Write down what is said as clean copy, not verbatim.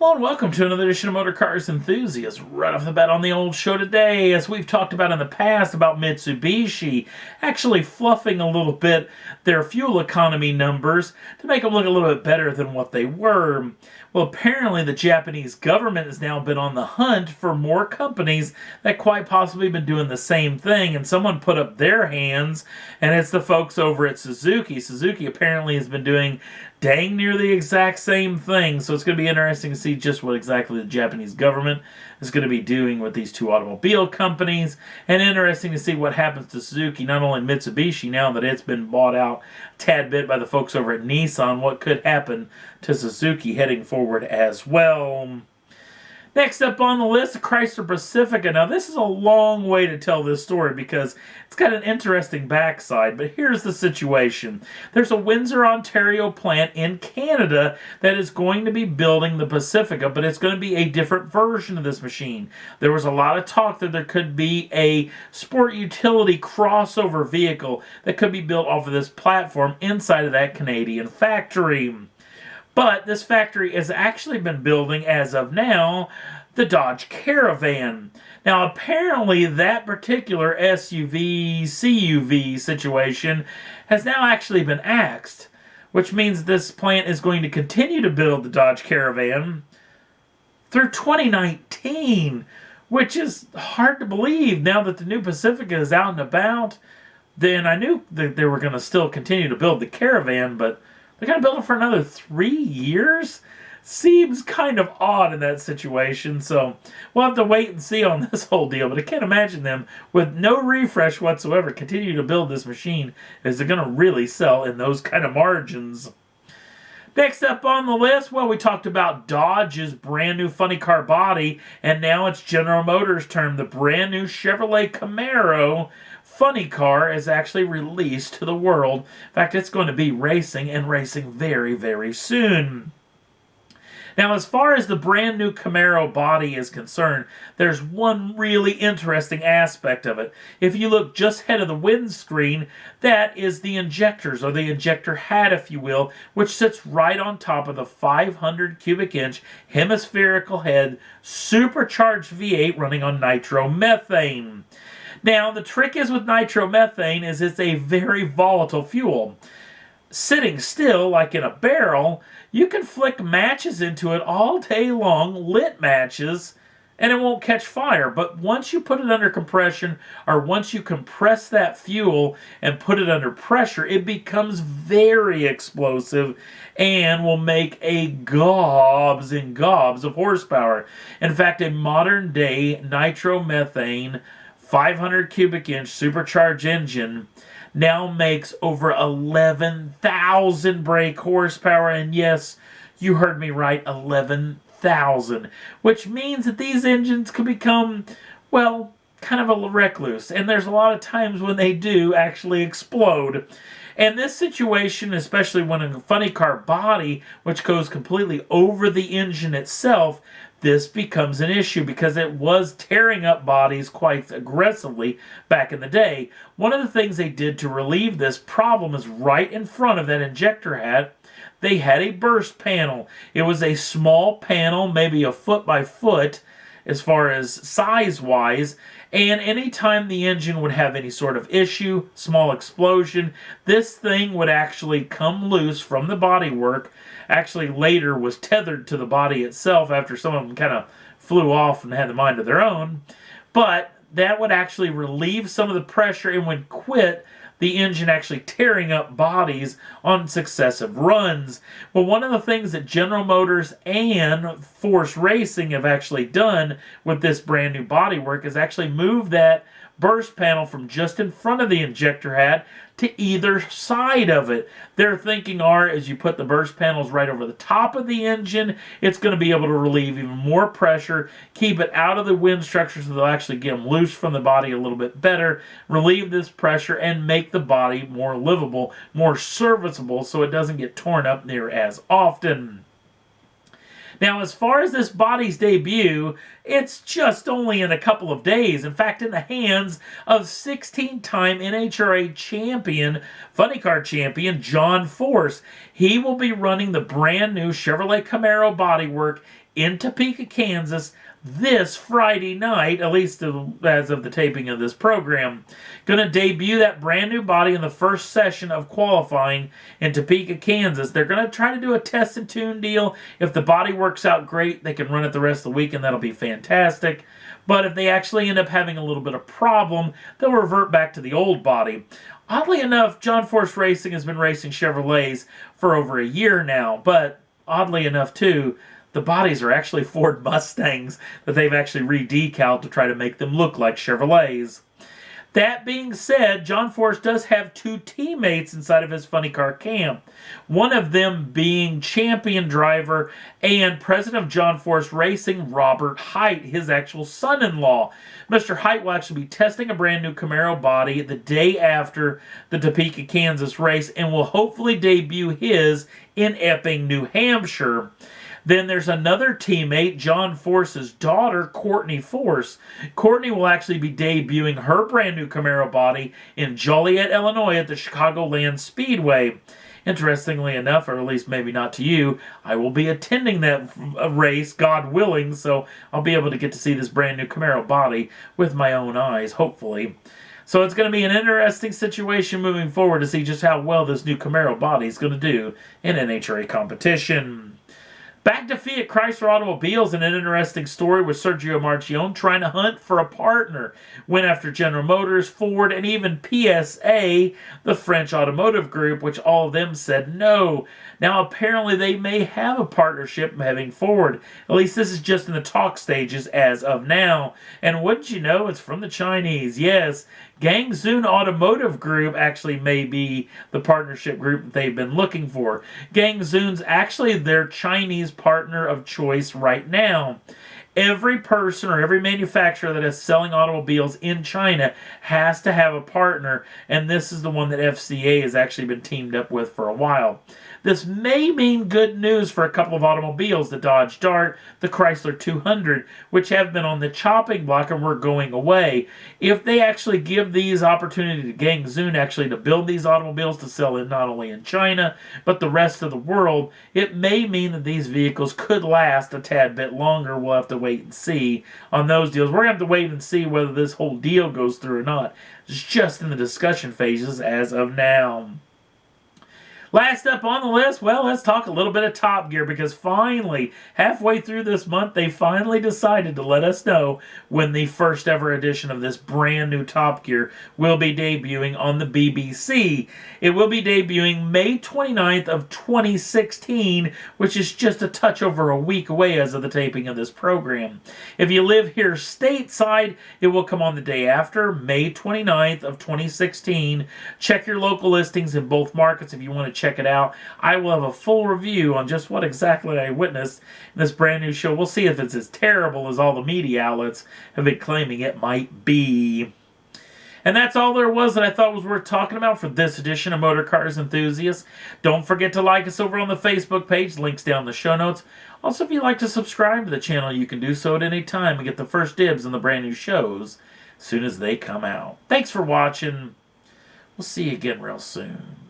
Hello and welcome to another edition of Motor Cars Enthusiasts. Right off the bat on the old show today, as we've talked about in the past about Mitsubishi actually fluffing a little bit their fuel economy numbers to make them look a little bit better than what they were. Well, apparently the Japanese government has now been on the hunt for more companies that quite possibly been doing the same thing, and someone put up their hands, and it's the folks over at Suzuki. Suzuki apparently has been doing dang near the exact same thing, so it's going to be interesting to see just what exactly the Japanese government is going to be doing with these two automobile companies, and interesting to see what happens to Suzuki, not only Mitsubishi, now that it's been bought out a tad bit by the folks over at Nissan, what could happen to Suzuki heading forward as well. Next up on the list, the Chrysler Pacifica. Now, this is a long way to tell this story because it's got an interesting backside, but here's the situation. There's a Windsor, Ontario plant in Canada that is going to be building the Pacifica, but it's going to be a different version of this machine. There was a lot of talk that there could be a sport utility crossover vehicle that could be built off of this platform inside of that Canadian factory. But this factory has actually been building, as of now, the Dodge Caravan. Now, apparently, that particular SUV, CUV situation has now actually been axed, which means this plant is going to continue to build the Dodge Caravan through 2019, which is hard to believe now that the new Pacifica is out and about. Then I knew that they were going to still continue to build the Caravan, but they're going to build it for another 3 years? Seems kind of odd in that situation, so we'll have to wait and see on this whole deal. But I can't imagine them, with no refresh whatsoever, continue to build this machine. Is it going to really sell in those kind of margins? Next up on the list, well, we talked about Dodge's brand new funny car body, and now it's General Motors' turn. The brand new Chevrolet Camaro funny car is actually released to the world. In fact, it's going to be racing, and racing very, very soon. Now, as far as the brand new Camaro body is concerned, there's one really interesting aspect of it. If you look just ahead of the windscreen, that is the injectors, or the injector hat, if you will, which sits right on top of the 500 cubic inch hemispherical head supercharged V8 running on nitromethane. Now, the trick is with nitromethane is it's a very volatile fuel. Sitting still, like in a barrel, you can flick matches into it all day long, lit matches, and it won't catch fire. But once you put it under compression, or once you compress that fuel and put it under pressure, it becomes very explosive and will make a gobs and gobs of horsepower. In fact, a modern day nitromethane 500 cubic inch supercharged engine now makes over 11,000 brake horsepower, and yes, you heard me right, 11,000, which means that these engines can become, well, kind of a recluse, and there's a lot of times when they do actually explode. And this situation, especially when a funny car body, which goes completely over the engine itself, this becomes an issue because it was tearing up bodies quite aggressively back in the day. One of the things they did to relieve this problem is right in front of that injector hat, they had a burst panel. It was a small panel, maybe a foot by foot, as far as size-wise, and anytime the engine would have any sort of issue, small explosion, this thing would actually come loose from the bodywork. Actually, later was tethered to the body itself after some of them kind of flew off and had the mind of their own. But that would actually relieve some of the pressure and would quit the engine actually tearing up bodies on successive runs. Well, one of the things that General Motors and Force Racing have actually done with this brand new bodywork is actually move that burst panel from just in front of the injector hat to either side of it. Their thinking are, as you put the burst panels right over the top of the engine, it's going to be able to relieve even more pressure, keep it out of the wind structure so they'll actually get them loose from the body a little bit better, relieve this pressure, and make the body more livable, more serviceable, so it doesn't get torn up near as often. Now, as far as this body's debut, it's just only in a couple of days. In fact, in the hands of 16-time NHRA champion, funny car champion, John Force. He will be running the brand new Chevrolet Camaro bodywork in Topeka, Kansas this Friday night, at least as of the taping of this program. Going to debut that brand new body in the first session of qualifying in Topeka, Kansas. They're going to try to do a test and tune deal. If the body works out great, they can run it the rest of the week, and that'll be fantastic. But if they actually end up having a little bit of problem, they'll revert back to the old body. Oddly enough, John Force Racing has been racing Chevrolets for over a year now, but oddly enough too, the bodies are actually Ford Mustangs that they've actually re-decaled to try to make them look like Chevrolets. That being said, John Force does have two teammates inside of his funny car camp. One of them being champion driver and president of John Force Racing, Robert Height, his actual son-in-law. Mr. Height will actually be testing a brand new Camaro body the day after the Topeka, Kansas race and will hopefully debut his in Epping, New Hampshire. Then there's another teammate, John Force's daughter, Courtney Force. Courtney will actually be debuting her brand new Camaro body in Joliet, Illinois at the Chicagoland Speedway. Interestingly enough, or at least maybe not to you, I will be attending that race, God willing, so I'll be able to get to see this brand new Camaro body with my own eyes, hopefully. So it's going to be an interesting situation moving forward to see just how well this new Camaro body is going to do in NHRA competition. Back to Fiat Chrysler Automobiles, an interesting story with Sergio Marchionne trying to hunt for a partner. Went after General Motors, Ford, and even PSA, the French automotive group, which all of them said no. Now apparently they may have a partnership heading forward. At least this is just in the talk stages as of now. And wouldn't you know, it's from the Chinese. Yes, Gangzhou Automotive Group actually may be the partnership group that they've been looking for. Gangzhou's actually their Chinese partner of choice right now. Every person or every manufacturer that is selling automobiles in China has to have a partner, and this is the one that FCA has actually been teamed up with for a while. This may mean good news for a couple of automobiles, the Dodge Dart, the Chrysler 200, which have been on the chopping block and were going away. If they actually give these opportunity to Gangzhou actually to build these automobiles to sell in not only in China, but the rest of the world, it may mean that these vehicles could last a tad bit longer. We'll have to wait and see on those deals. We're going to have to wait and see whether this whole deal goes through or not. It's just in the discussion phases as of now. Last up on the list, well, let's talk a little bit of Top Gear, because finally, halfway through this month, they finally decided to let us know when the first ever edition of this brand new Top Gear will be debuting on the BBC. It will be debuting May 29th of 2016, which is just a touch over a week away as of the taping of this program. If you live here stateside, it will come on the day after, May 29th of 2016. Check your local listings in both markets if you want to check it out. I will have a full review on just what exactly I witnessed in this brand new show. We'll see if it's as terrible as all the media outlets have been claiming it might be. And that's all there was that I thought was worth talking about for this edition of Motor Cars Enthusiasts. Don't forget to like us over on the Facebook page. Links down in the show notes. Also, if you'd like to subscribe to the channel, you can do so at any time and get the first dibs on the brand new shows as soon as they come out. Thanks for watching. We'll see you again real soon.